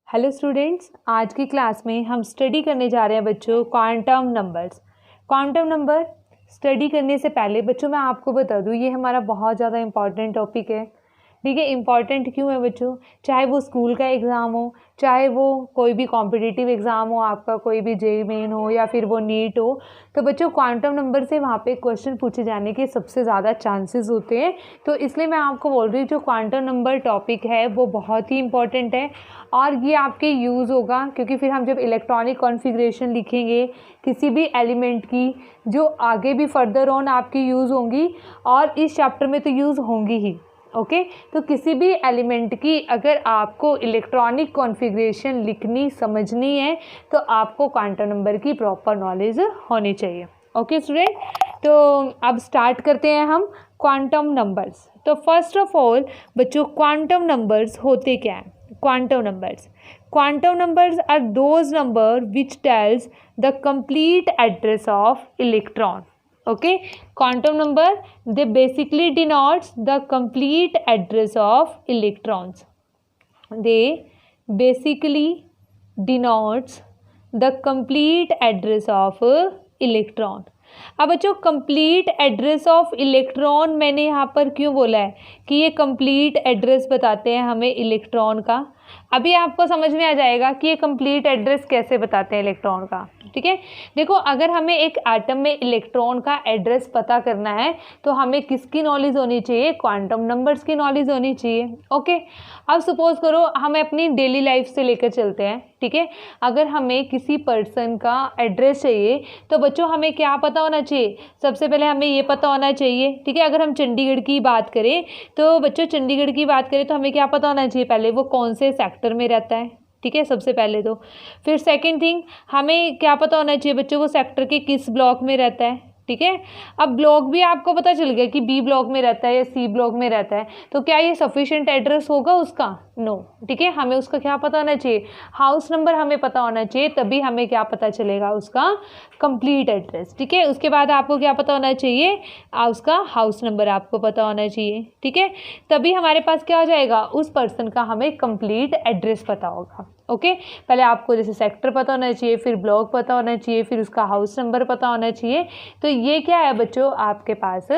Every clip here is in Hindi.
हेलो स्टूडेंट्स, आज की क्लास में हम स्टडी करने जा रहे हैं बच्चों quantum numbers. Quantum number study करने से पहले बच्चों मैं आपको बता दूं, ये हमारा बहुत ज़्यादा इम्पॉर्टेंट टॉपिक है। ठीक है, इम्पॉर्टेंट क्यों है बच्चों? चाहे वो स्कूल का एग्ज़ाम हो, चाहे वो कोई भी कॉम्पिटिटिव एग्ज़ाम हो, आपका कोई भी जेईई मेन हो या फिर वो नीट हो, तो बच्चों क्वांटम नंबर से वहाँ पे क्वेश्चन पूछे जाने के सबसे ज़्यादा चांसेस होते हैं। तो इसलिए मैं आपको बोल रही हूँ जो क्वांटम नंबर टॉपिक है वो बहुत ही इंपॉर्टेंट है और ये आपके यूज़ होगा, क्योंकि फिर हम जब इलेक्ट्रॉनिक कॉन्फ़िगरेशन लिखेंगे किसी भी एलिमेंट की, जो आगे भी फर्दर ऑन आपकी यूज़ होंगी और इस चैप्टर में तो यूज़ होंगी ही। ओके, तो किसी भी एलिमेंट की अगर आपको इलेक्ट्रॉनिक कॉन्फ़िगरेशन लिखनी समझनी है तो आपको क्वांटम नंबर की प्रॉपर नॉलेज होनी चाहिए। ओके स्टूडेंट, तो अब स्टार्ट करते हैं हम क्वांटम नंबर्स। तो फर्स्ट ऑफ ऑल बच्चों, क्वांटम नंबर्स होते क्या हैं? Quantum numbers are those number which tells the complete address of electron. Okay, quantum number, they basically denotes the complete address of electrons. They basically denotes the complete address of electron. अब बच्चों कंप्लीट एड्रेस ऑफ इलेक्ट्रॉन मैंने यहाँ पर क्यों बोला है कि ये कंप्लीट एड्रेस बताते हैं हमें इलेक्ट्रॉन का? अभी आपको समझ में आ जाएगा कि ये कंप्लीट एड्रेस कैसे बताते हैं इलेक्ट्रॉन का। ठीक है, देखो अगर हमें एक एटम में इलेक्ट्रॉन का एड्रेस पता करना है तो हमें किसकी नॉलेज होनी चाहिए? क्वांटम नंबर्स की नॉलेज होनी चाहिए। ओके, अब सपोज करो हमें अपनी डेली लाइफ से लेकर चलते हैं। ठीक है, अगर हमें किसी पर्सन का एड्रेस चाहिए तो बच्चों हमें क्या पता होना चाहिए? सबसे पहले हमें ये पता होना चाहिए, ठीक है, अगर हम चंडीगढ़ की बात करें तो बच्चों चंडीगढ़ की बात करें तो हमें क्या पता होना चाहिए? पहले वो कौन से सेक्टर में रहता है। ठीक है, सबसे पहले तो फिर सेकंड थिंग हमें क्या पता होना चाहिए बच्चों? वो सेक्टर के किस ब्लॉक में रहता है। ठीक है, अब ब्लॉक भी आपको पता चल गया कि बी ब्लॉक में रहता है या सी ब्लॉक में रहता है, तो क्या ये सफिशिएंट एड्रेस होगा उसका? नो। ठीक है, हमें उसका क्या पता होना चाहिए? हाउस नंबर हमें पता होना चाहिए, तभी हमें क्या पता चलेगा? उसका कंप्लीट एड्रेस। ठीक है, उसके बाद आपको क्या पता होना चाहिए? उसका हाउस नंबर आपको पता होना चाहिए। ठीक है, तभी हमारे पास क्या हो जाएगा? उस पर्सन का हमें कंप्लीट एड्रेस पता होगा। ओके, पहले आपको जैसे सेक्टर पता होना चाहिए, फिर ब्लॉक पता होना चाहिए, फिर उसका हाउस नंबर पता होना चाहिए। तो ये क्या है बच्चों? आपके पास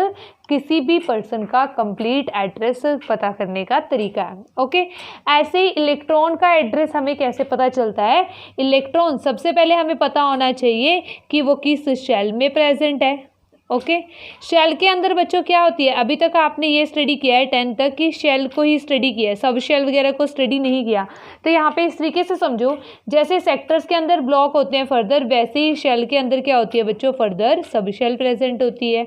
किसी भी पर्सन का कंप्लीट एड्रेस पता करने का तरीका है। ओके, ऐसे ही इलेक्ट्रॉन का एड्रेस हमें कैसे पता चलता है? इलेक्ट्रॉन सबसे पहले हमें पता होना चाहिए कि वो किस शेल में प्रेजेंट है। ओके, शेल के अंदर बच्चों क्या होती है? अभी तक आपने ये स्टडी किया है 10th तक कि शेल को ही स्टडी किया है, सब शेल वगैरह को स्टडी नहीं किया। तो यहाँ पे इस तरीके से समझो, जैसे सेक्टर्स के अंदर ब्लॉक होते हैं फर्दर, वैसे ही शेल के अंदर क्या होती है बच्चों? फर्दर सब शेल प्रेजेंट होती है।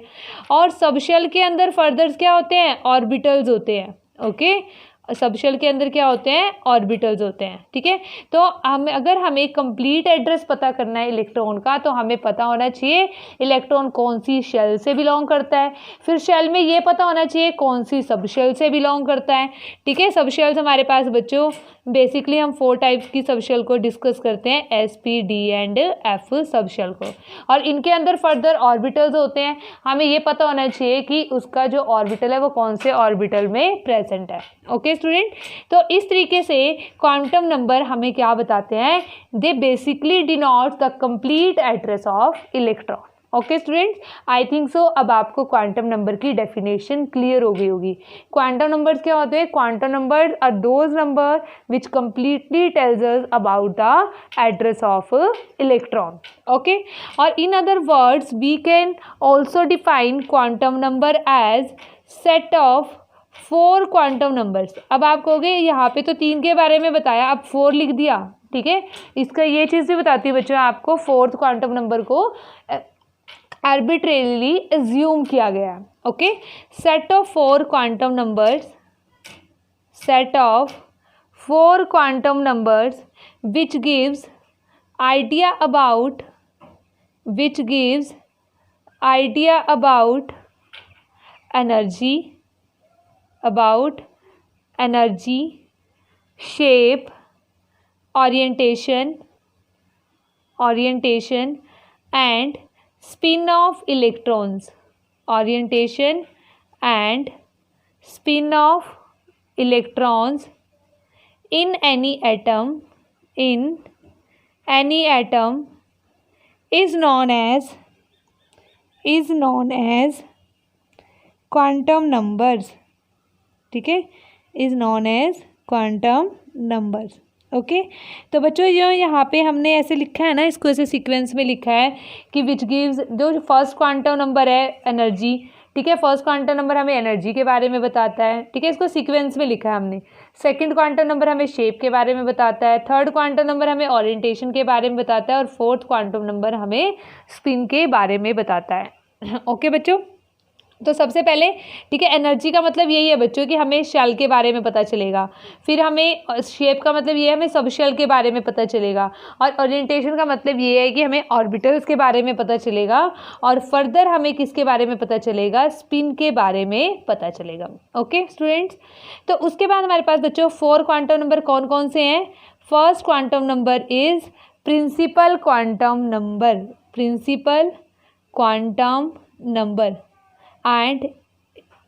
और सब शेल के अंदर फर्दर क्या होते हैं? ऑर्बिटल्स होते हैं। ओके, सब शेल के अंदर क्या होते हैं? ऑर्बिटल्स होते हैं। ठीक है, तो अगर हमें कंप्लीट एड्रेस पता करना है इलेक्ट्रॉन का तो हमें पता होना चाहिए इलेक्ट्रॉन कौन सी शेल से बिलोंग करता है, फिर शेल में ये पता होना चाहिए कौन सी सब शेल से बिलोंग करता है। ठीक है, सब शेल्स हमारे पास बच्चों बेसिकली हम 4 टाइप्स की सब शेल को डिस्कस करते हैं, S, P, D and F सब शेल को, और इनके अंदर फर्दर ऑर्बिटल्स होते हैं। हमें ये पता होना चाहिए कि उसका जो ऑर्बिटल है वो कौन से ऑर्बिटल में प्रेजेंट है। ओके स्टूडेंट, तो इस तरीके से क्वांटम नंबर हमें क्या बताते हैं? They basically denote the complete address of electron. Okay students, I think so अब आपको क्वांटम नंबर की डेफिनेशन क्लियर हो गई होगी। क्वांटम नंबर्स क्या होते हैं? Quantum numbers are those number which completely tells us about the address of electron. Okay, और in other words we can also define quantum number as set of 4 quantum numbers. अब आप कहोगे यहाँ पे तो 3 के बारे में बताया, अब 4 लिख दिया। ठीक है, इसका ये चीज़ भी बताती है बच्चों आपको, 4th क्वांटम नंबर को arbitrarily assume किया गया। Okay, set of 4 quantum numbers which gives idea about energy, shape, orientation and spin of electrons in any atom in any atom is known as quantum numbers, ठीक है, is known as quantum numbers. Okay, तो बच्चों जो यहाँ पे हमने ऐसे लिखा है ना, इसको ऐसे सीक्वेंस में लिखा है कि विच गिव्स, जो फर्स्ट क्वांटम नंबर है एनर्जी, ठीक है, फर्स्ट क्वांटम नंबर हमें एनर्जी के बारे में बताता है, ठीक है, इसको सीक्वेंस में लिखा है हमने। सेकंड क्वांटम नंबर हमें शेप के बारे में बताता है, थर्ड क्वांटम नंबर हमें ओरिएंटेशन के बारे में बताता है, और फोर्थ क्वांटम नंबर हमें स्पिन के बारे में बताता है। ओके बच्चों, तो सबसे पहले, ठीक है, एनर्जी का मतलब यही है बच्चों कि हमें शेल के बारे में पता चलेगा, फिर हमें शेप का मतलब ये है हमें सब शेल के बारे में पता चलेगा, और ओरिएंटेशन का मतलब ये है कि हमें ऑर्बिटल्स के बारे में पता चलेगा, और फर्दर हमें किसके बारे में पता चलेगा, स्पिन के बारे में पता चलेगा। ओके स्टूडेंट्स, तो उसके बाद हमारे पास बच्चों 4 क्वांटम नंबर कौन कौन से हैं। First quantum number is principal quantum number, principal quantum number, and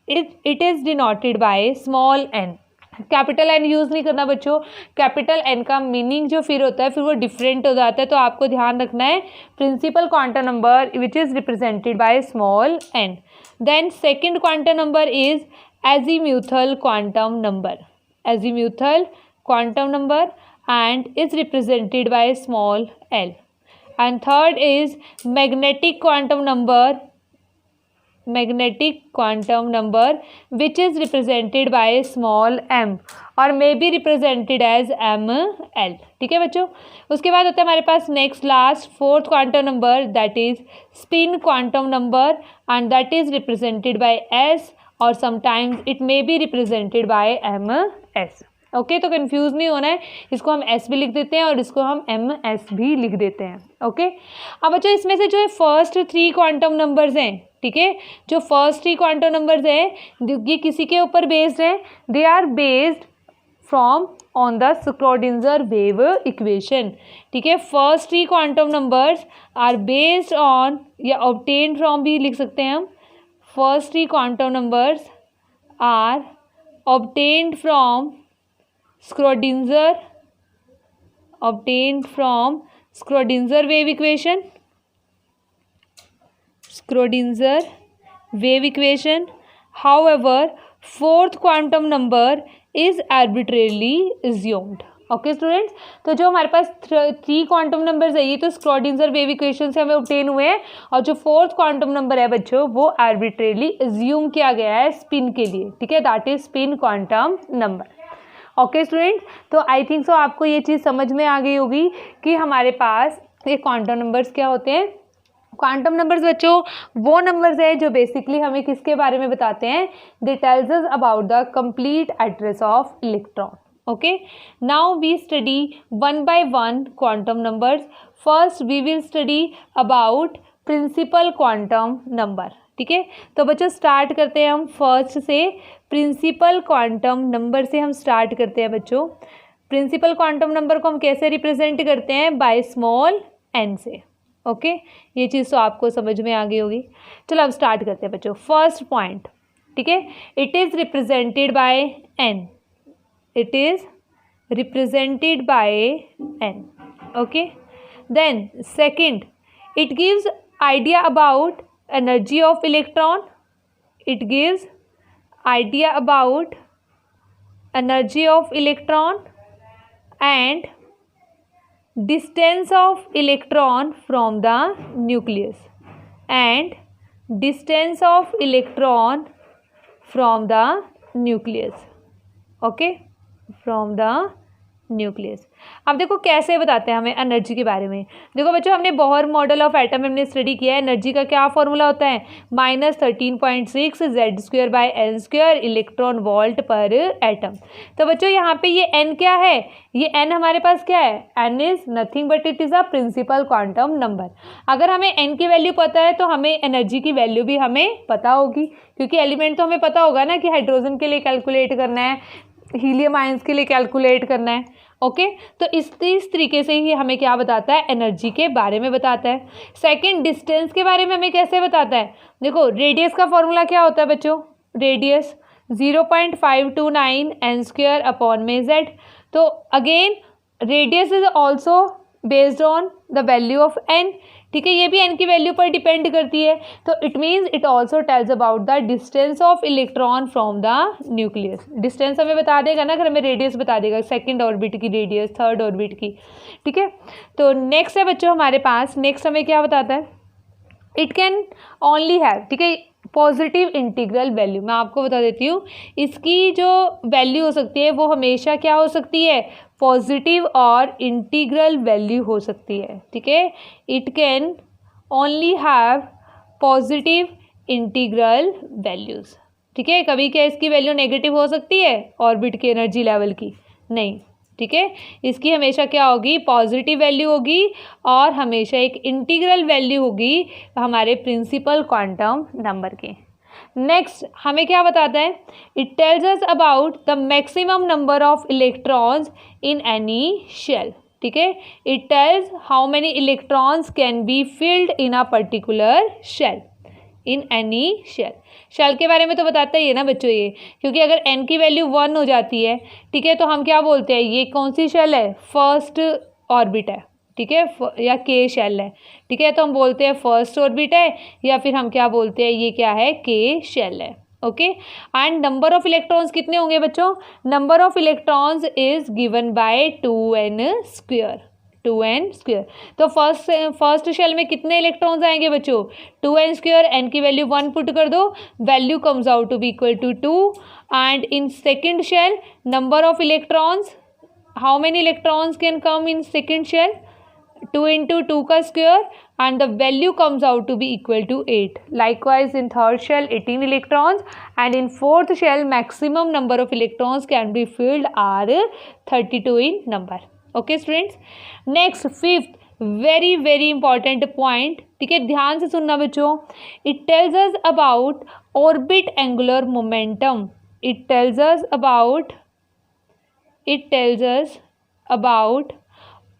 it is denoted by small n। Capital N use नहीं करना बच्चों, कैपिटल एन का मीनिंग जो फिर होता है फिर वो डिफरेंट हो जाता है, तो आपको ध्यान रखना है principal quantum number which is represented by small n. Then second quantum number is azimuthal quantum number, azimuthal quantum number and is represented by small l. And third is magnetic quantum number, magnetic quantum number which is represented by small m और may be represented as ml, ठीक है बच्चों। उसके बाद होता है हमारे पास next last fourth quantum number that is spin quantum number and that is represented by s और sometimes it may be represented by ms। Okay, तो कंफ्यूज नहीं होना है, इसको हम एस भी लिख देते हैं और इसको हम एम एस भी लिख देते हैं। ओके, अब बच्चों इसमें से जो है फर्स्ट 3 क्वांटम नंबर्स हैं, ठीक है, जो फर्स्ट 3 क्वांटम नंबर्स हैं ये किसी के ऊपर बेस्ड हैं, they are based from on the Schrodinger wave equation, ठीक है। First 3 quantum numbers are based on या ऑब्टेन फ्रॉम भी लिख सकते हैं हम, first 3 quantum numbers are obtained from Schrodinger, obtained from Schrodinger wave equation, Schrodinger wave equation. However, fourth quantum number is arbitrarily assumed. Okay students, तो जो हमारे पास 3 क्वांटम नंबर्स है ये तो स्क्रोडिंजर वेव इक्वेशन से हमें ऑब्टेन हुए हैं, और जो फोर्थ क्वांटम नंबर है बच्चों वो आर्बिट्रेरली अज्यूम किया गया है स्पिन के लिए, ठीक है, that is spin quantum number. Okay student, तो आई थिंक सो आपको ये चीज़ समझ में आ गई होगी कि हमारे पास ये क्वांटम नंबर्स क्या होते हैं। क्वांटम नंबर्स बच्चों वो नंबर्स हैं जो बेसिकली हमें किसके बारे में बताते हैं, they tells us about the complete address of electron. Okay, now we study 1 by 1 quantum numbers. First we will study about principal quantum number, ठीक है। तो बच्चों स्टार्ट करते हैं हम फर्स्ट से, प्रिंसिपल क्वांटम नंबर से हम स्टार्ट करते हैं बच्चों। प्रिंसिपल क्वांटम नंबर को हम कैसे रिप्रेजेंट करते हैं, बाय स्मॉल एन से। ओके, ये चीज़ तो आपको समझ में आ गई होगी। चलो अब स्टार्ट करते हैं बच्चों। फर्स्ट पॉइंट, ठीक है, it is represented by n, it is represented by n. Okay, then second, it gives idea about energy of electron, it gives idea about energy of electron and distance of electron from the nucleus, and distance of electron from the nucleus, okay, from the nucleus. अब देखो कैसे बताते हैं हमें एनर्जी के बारे में। देखो बच्चों हमने बोहर मॉडल ऑफ एटम में हमने स्टडी किया है, एनर्जी का क्या फॉर्मूला होता है, -13.6 Z²/N² इलेक्ट्रॉन वोल्ट पर एटम। तो बच्चों यहाँ पे ये n क्या है, ये n हमारे पास क्या है, n is nothing but it is a principal quantum number. अगर हमें n की वैल्यू पता है तो हमें एनर्जी की वैल्यू भी हमें पता होगी, क्योंकि एलिमेंट तो हमें पता होगा ना कि हाइड्रोजन के लिए कैलकुलेट करना है, हीलियम आयंस के लिए कैलकुलेट करना है। ओके, तो इस तरीके से ही हमें क्या बताता है, एनर्जी के बारे में बताता है। सेकंड, डिस्टेंस के बारे में हमें कैसे बताता है, देखो रेडियस का फॉर्मूला क्या होता है बच्चों, रेडियस 0.529 n² अपॉन में z। तो again radius is also based on the value of n, ठीक है, ये भी एन की वैल्यू पर डिपेंड करती है। तो it means it also tells about the distance of electron from the nucleus. Distance हमें बता देगा ना, अगर हमें रेडियस बता देगा, सेकंड ऑर्बिट की रेडियस, थर्ड ऑर्बिट की, ठीक है। तो नेक्स्ट है बच्चों हमारे पास, नेक्स्ट हमें क्या बताता है, इट कैन ओनली हैव, ठीक है, पॉजिटिव इंटीग्रल वैल्यू। मैं आपको बता देती हूँ इसकी जो वैल्यू हो सकती है वो हमेशा क्या हो सकती है, पॉजिटिव और इंटीग्रल वैल्यू हो सकती है, ठीक है। It can only have positive integral values, ठीक है। कभी क्या इसकी वैल्यू नेगेटिव हो सकती है ऑर्बिट के एनर्जी लेवल की, नहीं, ठीक है। इसकी हमेशा क्या होगी, पॉजिटिव वैल्यू होगी और हमेशा एक इंटीग्रल वैल्यू होगी हमारे प्रिंसिपल क्वांटम नंबर के। नेक्स्ट हमें क्या बताता है, it tells us about the maximum number of electrons in any shell, ठीक है। It tells how many electrons can be filled in a particular shell, in any shell. Shell के बारे में तो बताता ही है ना बच्चों ये, क्योंकि अगर n की वैल्यू 1 हो जाती है, ठीक है, तो हम क्या बोलते हैं, ये कौन सी शेल है, फर्स्ट ऑर्बिट है, ठीक है, या के शेल है, ठीक है, तो हम बोलते हैं फर्स्ट ऑर्बिट है, या फिर हम क्या बोलते हैं, ये क्या है, के शेल है, okay. And number of electrons कितने होंगे बच्चों, number of electrons is given by 2n square, 2n square. तो फर्स्ट शेल में कितने इलेक्ट्रॉन्स आएंगे बच्चों, 2n स्क्वायर, n की वैल्यू 1 पुट कर दो, value comes out to be equal to 2। And in second shell number of electrons, how many electrons can come in second shell, 2 into 2 का square, and the value comes out to be equal to 8. Likewise in third shell 18 electrons, and in fourth shell maximum number of electrons can be filled are 32 in number. Okay students, next fifth very important point, ठीक है, ध्यान से सुनना बच्चों। It tells us about orbit angular momentum. It tells us about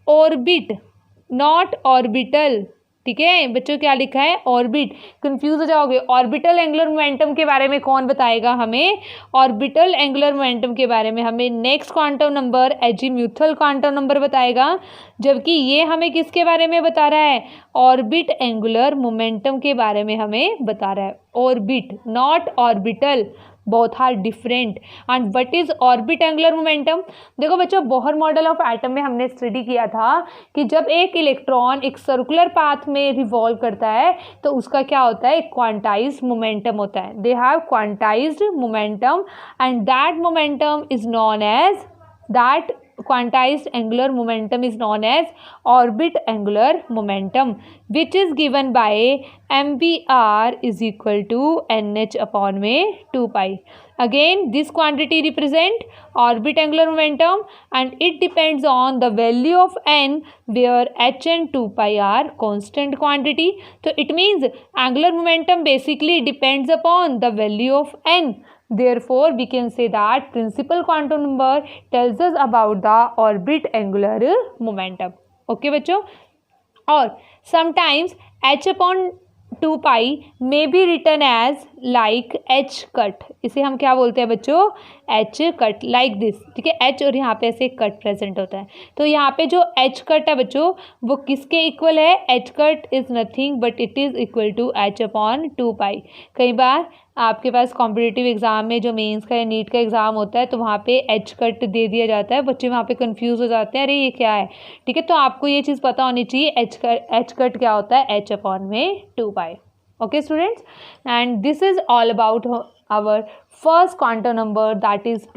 orbit, not orbital, ठीक है बच्चों, क्या लिखा है, ऑर्बिट, कंफ्यूज हो जाओगे। ऑर्बिटल एंगुलर मोमेंटम के बारे में कौन बताएगा हमें, ऑर्बिटल एंगुलर मोमेंटम के बारे में हमें next quantum number azimuthal quantum number बताएगा, जबकि ये हमें किसके बारे में बता रहा है, ऑर्बिट एंगुलर मोमेंटम के बारे में हमें बता रहा है। Orbit not orbital, both are different. And what is orbit angular momentum, देखो बच्चों बोहर मॉडल ऑफ एटम में हमने स्टडी किया था कि जब एक इलेक्ट्रॉन एक सर्कुलर पाथ में रिवॉल्व करता है तो उसका क्या होता है, एक क्वांटाइज्ड मोमेंटम होता है। They have quantized momentum and that momentum is known as, that quantized angular momentum is known as orbit angular momentum, which is given by mvr is equal to nh upon में 2 pi. Again this quantity represent orbit angular momentum and it depends on the value of n, where h and 2 pi are constant quantity. So it means angular momentum basically depends upon the value of n. Therefore we can say that principal quantum number tells us about the orbit angular momentum. Okay बच्चों, और sometimes h upon 2 pi may be written as like h cut. इसे हम क्या बोलते हैं बच्चों, h cut, like this, ठीक है, h और यहाँ पे ऐसे कट प्रेजेंट होता है। तो यहाँ पे जो h cut है बच्चों वो किसके इक्वल है, h cut is nothing but it is equal to h upon 2 pi. कई बार आपके पास कॉम्पिटिटिव एग्जाम में जो मेंस का या नीट का एग्जाम होता है तो वहाँ पे एच कट दे दिया जाता है, बच्चे वहाँ पे कंफ्यूज हो जाते हैं, अरे ये क्या है, ठीक है। तो आपको ये चीज़ पता होनी चाहिए, एच कट क्या होता है, एच अपॉन में 2 pi. Okay students, and this is all about our first quantum number, that is